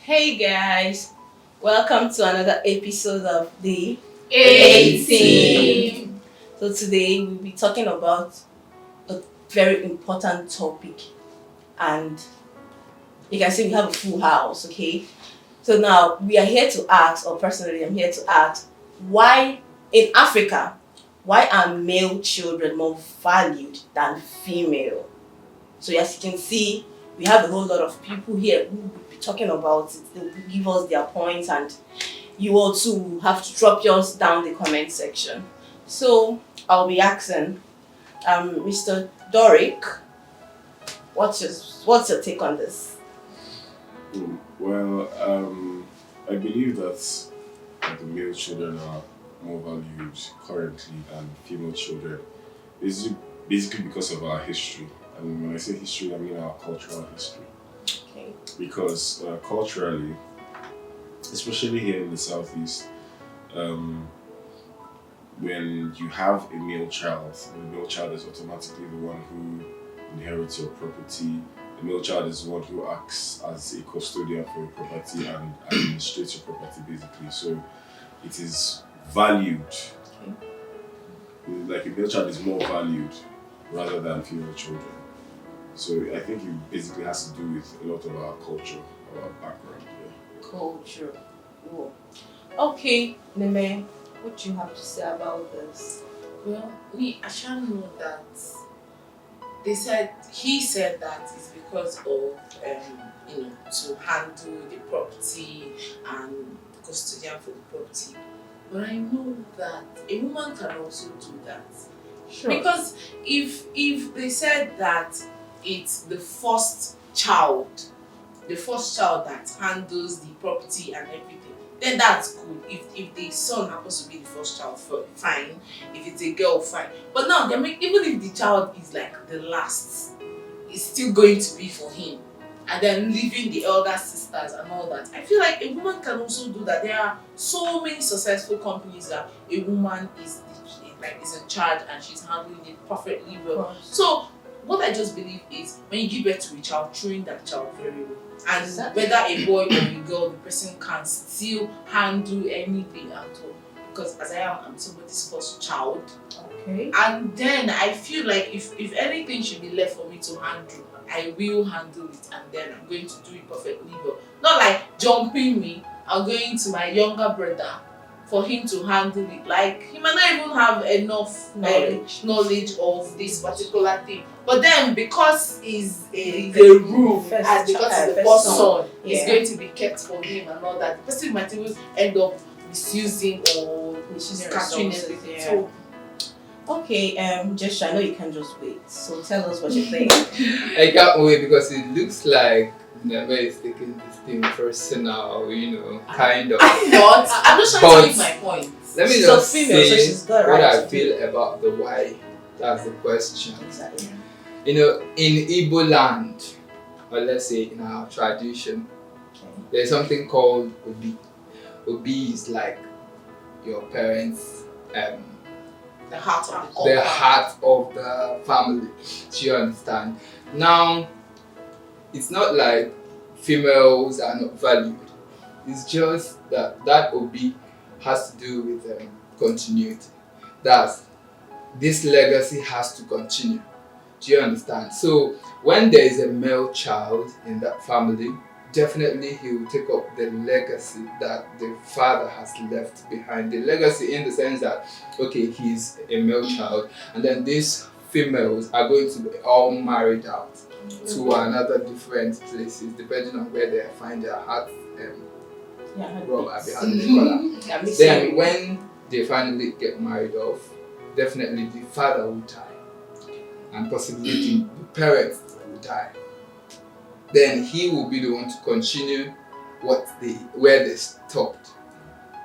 Hey guys, welcome to another episode of the 18. So today we'll be talking about a very important topic, and you can see we have a full house, okay? So now we are here to ask, or personally I'm here to ask, why in Africa, why are male children more valued than female? So as you can see, we have a whole lot of people here who will be talking about it. They will give us their points, and you also have to drop yours down the comment section. So I'll be asking, Mr. Doric, what's your take on this? Well, I believe that the male children are more valued currently than female children. Basically because of our history. And when I say history, I mean our cultural history. Okay. Because culturally, especially here in the southeast, when you have a male child, the male child is automatically the one who inherits your property. The male child is the one who acts as a custodian for your property and administrates your property, basically. So it is valued. Okay. Like a male child is more valued rather than female children. So I think it basically has to do with a lot of our culture, our background. Yeah. Culture. Cool. Okay, Neme, what do you have to say about this? Well, I shall know that he said that it's because of to handle the property and custodian for the property. But I know that a woman can also do that. Sure. Because if they said that it's the first child that handles the property and everything, then that's good. If the son happens to be the first child, fine. If it's a girl, fine. But now even if the child is like the last, it's still going to be for him. And then leaving the elder sisters and all that. I feel like a woman can also do that. There are so many successful companies that a woman is in charge and she's handling it perfectly well. So what I just believe is when you give birth to a child, train that child very well. And Exactly. whether a boy or a girl, the person can still handle anything at all. Because as I'm somebody's first child. Okay. And then I feel like if anything should be left for me to handle, I will handle it, and then I'm going to do it perfectly well. Not like jumping me, I'm going to my younger brother for him to handle it. Like he might not even have enough knowledge of this particular thing. But then because he's the rule, and because he's the first son, it's going to be kept for him and all that. The person might even end up misusing or scattering everything. Yeah. So Okay, Jess, I know you can just wait. So tell us what you think. I can't wait because it looks like Neme is taking this thing personal, kind of. I'm not. I'm just trying to make my point. Let me She's just a female, so say she's got a what right I to feel about the why. That's the question. Exactly. In Igbo land, or let's say in our tradition, there's something called Obi. Obi is like your parents' The heart of the the compound. heart of the family. Do you understand? Now, it's not like females are not valued. It's just that OB has to do with continuity. That's this legacy has to continue. Do you understand? So when there is a male child in that family, definitely he will take up the legacy that the father has left behind. The legacy in the sense that, okay, he's a male child, and then these females are going to be all married out to another different places, depending on where they find their heart Then when they finally get married off, definitely the father will die, and possibly the parents will die. Then he will be the one to continue where they stopped.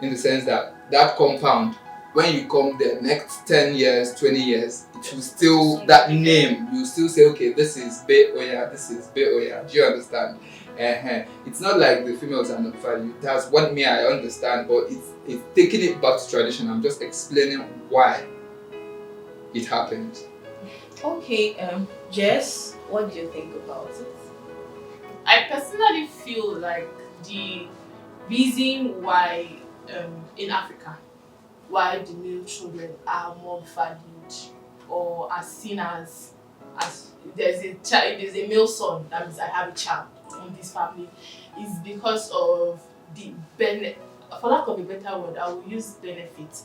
In the sense that compound, when you come there next 10 years, 20 years, it will still, that name, you still say, okay, this is Be Oya, this is Be Oya. Do you understand? It's not like the females are not valued. That's what I understand, but it's taking it back to tradition. I'm just explaining why it happened. Okay, Jess, what do you think about it? I personally feel like the reason why in Africa why the male children are more valued or are seen as there's a child, there's a male son, that means I have a child in this family, is because of the for lack of a better word, I will use benefits.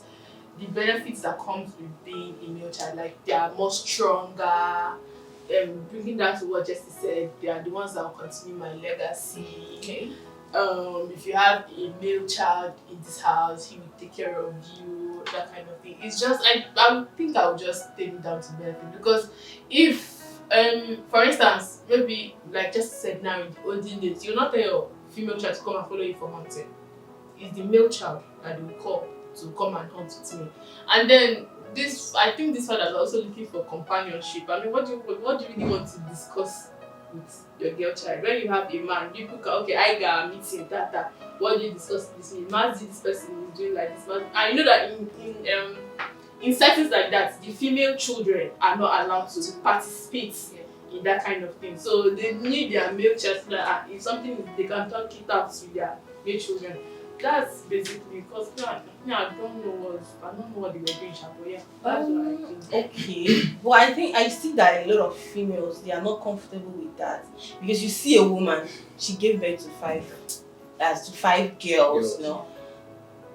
The benefits that comes with being a male child, like they are more stronger. Bringing that to what Jesse said, they are the ones that will continue my legacy. Okay. If you have a male child in this house, he will take care of you, that kind of thing. It's just I think I would just take it down to benefit, because if for instance, maybe like just said now in the olden days, you'll not tell your female child to come and follow you for hunting. It's the male child that they will call to come and hunt with me. And then I think this father is also looking for companionship. I mean, what do you really want to discuss with your girl child? When you have a man, you can, okay, I got a meeting, that. What do you discuss with this? This person is doing like this. And you know that in settings like that, the female children are not allowed to participate in that kind of thing. So they need their male child so that if something they can talk it out to their male children. That's basically because I don't know what they were doing, but yeah, that's what I think. Okay, but I think I see that a lot of females, they are not comfortable with that, because you see a woman, she gave birth to five girls, you know.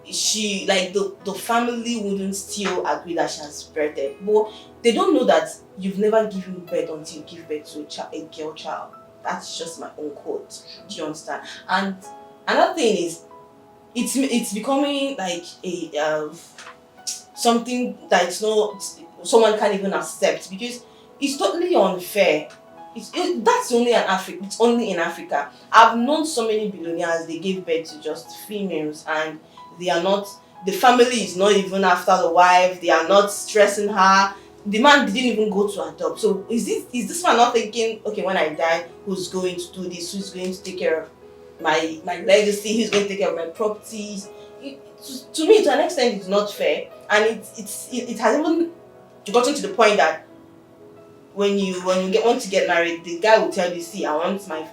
She, like, the family wouldn't still agree that she has birthed, but they don't know that you've never given birth until you give birth to a girl child. That's just my own quote. Do you understand? And another thing is, it's becoming like a something that it's not, someone can't even accept, because it's totally unfair. That's only it's only in Africa. I've known so many billionaires, they gave birth to just females, and they are not, the family is not even after the wife, they are not stressing her. The man didn't even go to adopt. So is this man not thinking, okay, when I die, who's going to do this? Who's going to take care of my legacy? Who's going to take care of my properties? To me, to an extent, it's not fair, and it has even gotten to the point that when you want to get married, the guy will tell you, see, I want my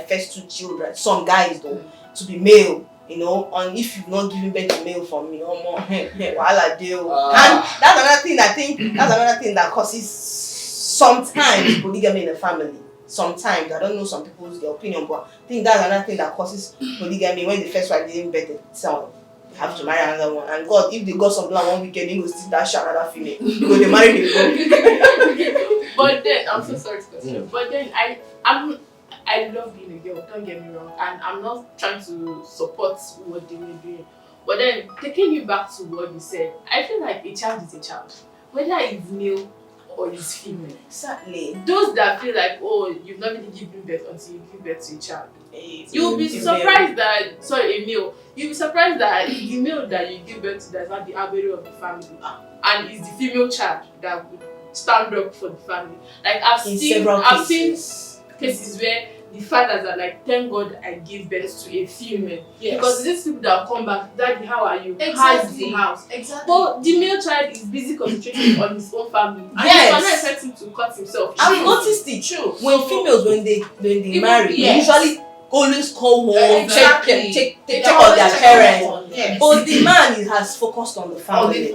first two children, some guys though, to be male. You know, and if you've not given birth to male for me, or more, wahala deal. And that's another thing. I think that's another thing that causes sometimes polygamy in the family. Sometimes, I don't know some people's opinion, but I think that's another thing that causes polygamy. When the first wife didn't birth the son, you have to marry another one. And God, if they got some plan one weekend, he will still dash another female because they marry the But then I'm so sorry to question. But then I love being a girl, don't get me wrong, and I'm not trying to support what they were doing. But then, taking you back to what you said, I feel like a child is a child, whether it's male or it's female. Exactly. Those that feel like, oh, you've not really given birth until you give birth to a child, you'll be surprised that, a male, you'll be surprised that the male that you give birth to that's not the avenue of the family, and it's the female child that would stand up for the family. Like I've seen cases where the fathers are like, thank God I gave birth to a female. Yes. Because these people that will come back, Daddy, how are you? Exactly. How is the house? Exactly. But the male child is busy concentrating on his own family. And you cannot expect him to cut himself. I've noticed it. True. When females, when they marry, they usually always call home, check on their parents. Yes. But the man has focused on the family.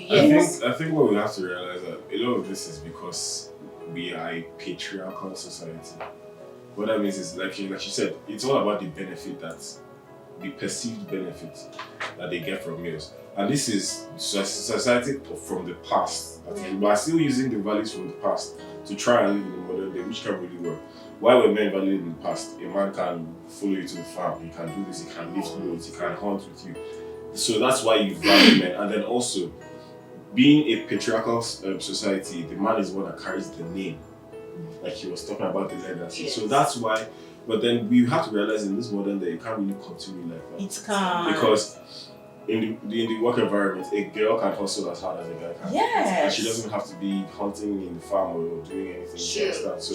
Yes. I think what we have to realize that a lot of this is because we are a patriarchal society. What that means is, like you said, it's all about the perceived benefit that they get from males. And this is society from the past. We are still using the values from the past to try and live in the modern day, which can really work. Why were men valued in the past? A man can follow you to the farm, he can do this, he can lift loads, he can hunt with you. So that's why you value men. And then also, being a patriarchal society, the man is the one that carries the name. Like he was talking about the legacy. Yes. So that's why, but then we have to realize in this modern day, it can't really continue like that. It can't. Because in the work environment, a girl can hustle as hard as a guy can. Yes. And she doesn't have to be hunting in the farm or doing anything like that. So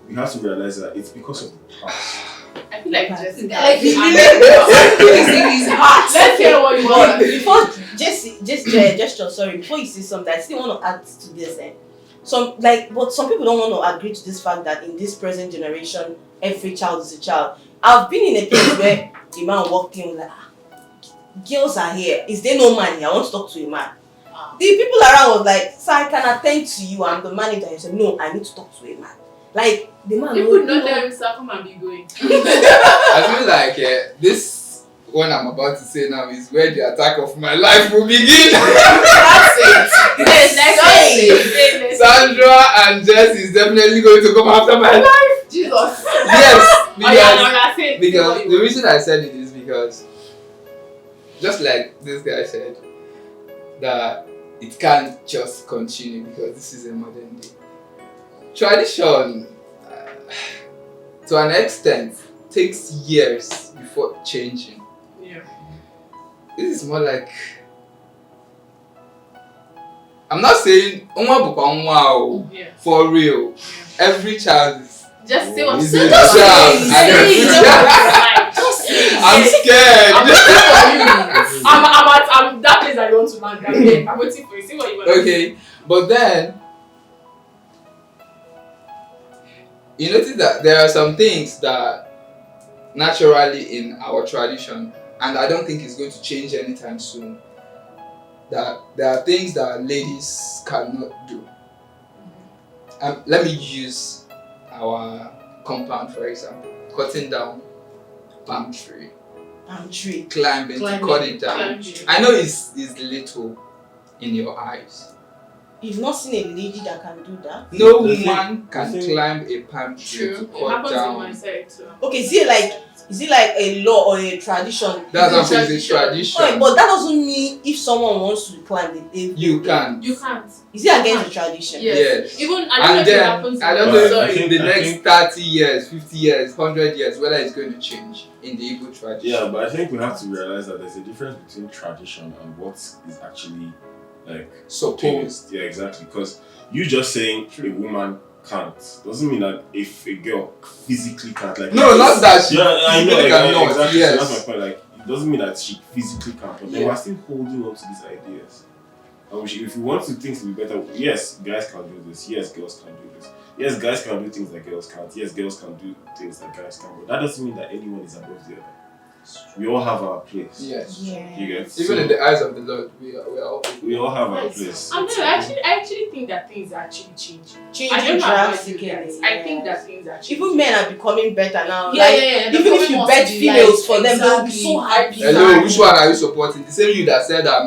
we have to realize that it's because of the past. I feel like Jesse. Let's hear what you want. Before before you say something, I still want to add to this. But some people don't want to agree to this fact that in this present generation, every child is a child. I've been in a place where a man walked in like, girls are here. Is there no man here? I want to talk to a man. The people around was like, sir, I can attend to you. I'm the manager. He said, no, I need to talk to a man. Like, the man You could not tell him, sir, come and be going. I feel like this one I'm about to say now is where the attack of my life will begin. That's it. Yes, Sandra and Jess is definitely going to come after my life. Jesus. Yes, because because the reason I said it is because, just like this guy said, that it can't just continue because this is a modern day. Tradition, to an extent, takes years before changing. Yeah. This is more like, I'm not saying Yeah. for real. Every child is. Just say what is you a just child. say. I'm scared. I'm waiting for you. I'm that place I want to land. I'm waiting for you. See what you want. Okay, but then you notice that there are some things that naturally in our tradition, and I don't think it's going to change anytime soon, that there are things that ladies cannot do. Let me use our compound for example. Cutting down palm tree. Climbing to cut it down. Climbing. I know it's little in your eyes. You've not seen a lady that can do that? No The thing- woman can the thing- climb a palm tree to True. It cut happens on down. my side too. Okay, is it like a law or a tradition? That's It's a what it's a tradition. Okay, but that doesn't mean if someone wants to climb it, You can. You can't. Is it against the tradition? Yes. Yes. Even I don't know And if it then happens. I don't in know But sorry. I if in think- the I next think- 30 years, 50 years, 100 years, whether it's going to change in the Igbo tradition. Yeah, but I think we have to realize that there's a difference between tradition and what is actually like Supposed. Yeah, exactly. Because you just saying a woman can't doesn't mean that if a girl physically can't, like, No, not that she yeah, I know, physically cannot, exactly. yes. So that's my point. Like, it doesn't mean that she physically can't, but then Yeah. we're still holding on to these ideas. And if we want things to be better, yes, guys can do this. Yes, girls can do this. Yes, guys can do things that girls can't. Yes, girls can do things that guys can't. But that doesn't mean that anyone is above the other. We all have our place. Yes. Yeah. You get Even so in the eyes of the Lord, we are all. we all have our Yes. place. I actually think that things are actually changing. I Changing don't know about you drastically. guys. I think that things are changing. Even men are becoming better now. Yeah, like, yeah, yeah. even if you bet females for them, they'll be so happy. Hello, which one are you supporting? The same you that said that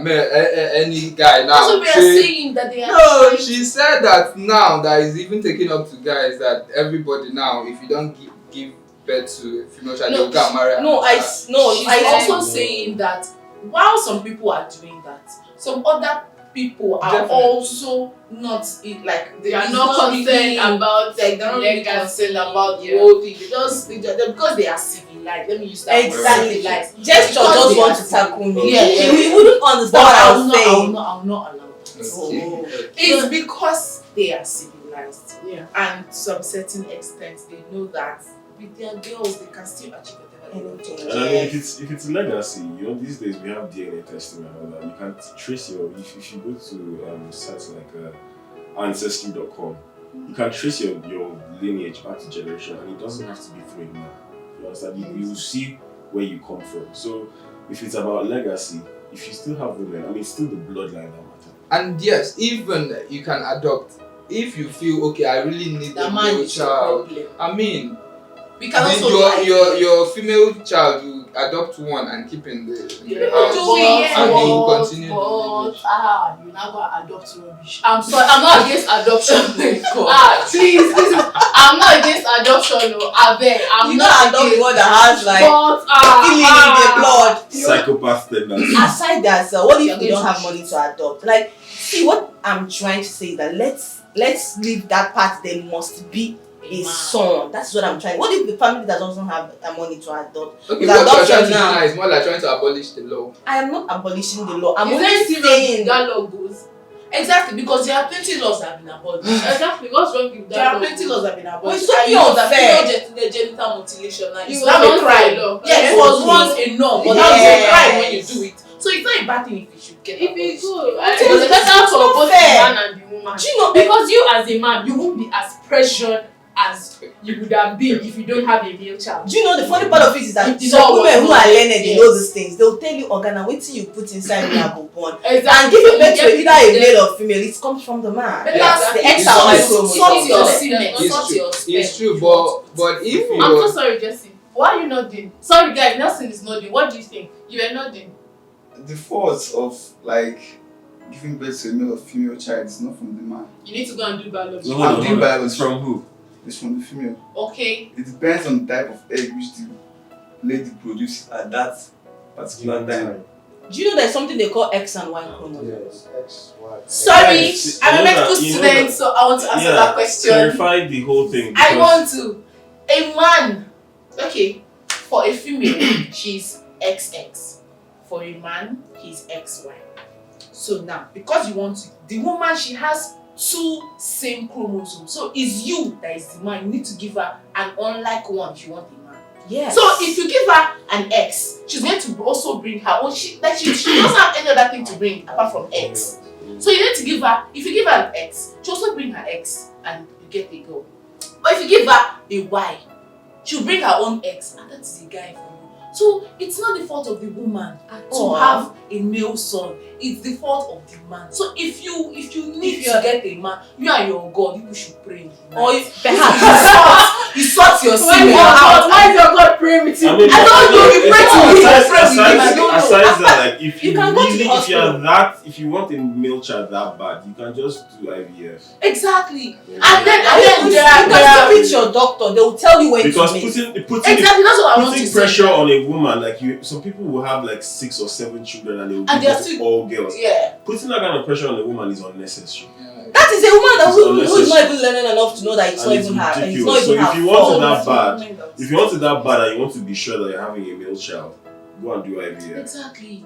any guy now. That's what we are say- saying, that they are No, trying she said that now that is even taking up to guys that everybody now, if you don't give birth to a female child, No, they'll go and marry another. She's I also saying that while some people are doing that, some other people are Definitely. also not like They are it's not concerned really, about like they're not really legacy. concerned about the Yeah. whole thing. Because they are civilized. Let me use that word, Exactly. civilized. Gesture Because just they want are to tackle me. Yeah, yeah, We yeah. wouldn't But understand what I was I saying. will not allow that. Okay. It's because they are civilized, Yeah. and to some certain extent they know that with their girls they can still achieve whatever they want to Anything. And I mean, if it's a legacy, these days we have DNA testing and all that. You can trace if you go to sites like ancestry.com, you can trace your lineage back to generation, and it doesn't have to be through a man. You understand? You will see where you come from. So if it's about legacy, if you still have women, I mean, it's still the bloodline that matters. And yes, even you can adopt if you feel okay. I really need that a man male is your child. problem. I mean, We can also your female child, you adopt one and keep in the Yeah. house, Do it, and yeah. you continue. the But lineage. you never adopt rubbish. I'm sorry, I'm not against adoption. God. Please, I'm not against adoption. No, I beg. I'm You not know, adopt against. one that has like But feeling in their blood. Psychopath tendencies. Aside that, what You're if we going don't to have money to adopt? Like, see, what I'm trying to say is that let's leave that part. There must be a son. That's what I'm trying. What if the family that doesn't have the money to adopt? Okay, With what you're adoption trying to do now- now is more like trying to abolish the law. I am not abolishing the law. I'm Is only there serious saying that law goes? Exactly, because there are plenty laws that have been abolished. Exactly. What's wrong with There that are law? plenty laws that have been abolished. so And you know that unfair. female genital mutilation now It is was now a once crime. a law. Yes, it was Okay. once a no, but now it's a Yes. crime when you do it. So it's not a bad thing if you should get If abolished. it's good, It it's is better not for both the fair. man and the woman. Do you know? Because you as a man, you won't be as pressured as you would have been if you don't have a male child. Do you know the funny part of it is that If the some law women was who are not- learned, they yes. know these things. They'll tell you, Organa, wait till you put inside me, I go born. Exactly. And giving birth to You either a get- male or female, it comes from the man. But Yes, that's- the X it's and Y true. chromosome. Sort your Yes. semen, It's sort true. your It's sperm. true, but if you I'm so were sorry, Jesse. Why are you nodding? Sorry, guys. Nelson is nodding. What do you think? You are nodding. The fault of like giving birth to a male or female child is not from the man. You need to go and do biology. No, I'm hold on, doing hold on. biology. It's from who? It's from the female. Okay. It depends on the type of egg which the lady produces at that particular time. Do you know there's something they call X and Y chromosome? Yes, X, Y. Sorry, Yes. I'm a You know medical that- you know student, that- so I want to answer that question. Clarify the whole thing. I because- want to. A man, okay, for a female, she's XX. For a man, he's XY. So now, because you want to, the woman, she has two same chromosomes. So it's you that is the man. You need to give her an unlike one if you want a man. Yes. So if you give her an X, she's going to also bring her own. She doesn't have any other thing to bring apart from X. So you need to give her, if you give her an X, she also bring her X and you get a girl. But if you give her a Y, she'll bring her own X and that is a guy for you. So it's not the fault of the woman to have a male son. It's the fault of the man. So if you need to get a man, you and your God, you should pray. Or Perhaps you sort your Why is semen your out. God? Why is your God praying with you? I mean, I don't know, you pray to me, aside, you pray with me, I aside, don't know. aside that, like, if You you, can go to really, the if you're hospital. that, if you want a male child that bad, you can just do IVF. Exactly. Yeah. And then you there are can speak to your doctor. They will tell you when Because to make. putting exactly that's what I want to putting say. pressure on a woman, like some people will have like 6 or 7 children and they will And give they are birth to still- all girls. Yeah. Putting that kind of pressure on a woman is unnecessary. That is a woman that It's who is not unnecessary. even learning enough to know that it's And not it's even her. And it's ridiculous. not So even if her you want fault. it that bad, if you want it that bad and you want to be sure that you're having a male child, go and do IVF. Exactly.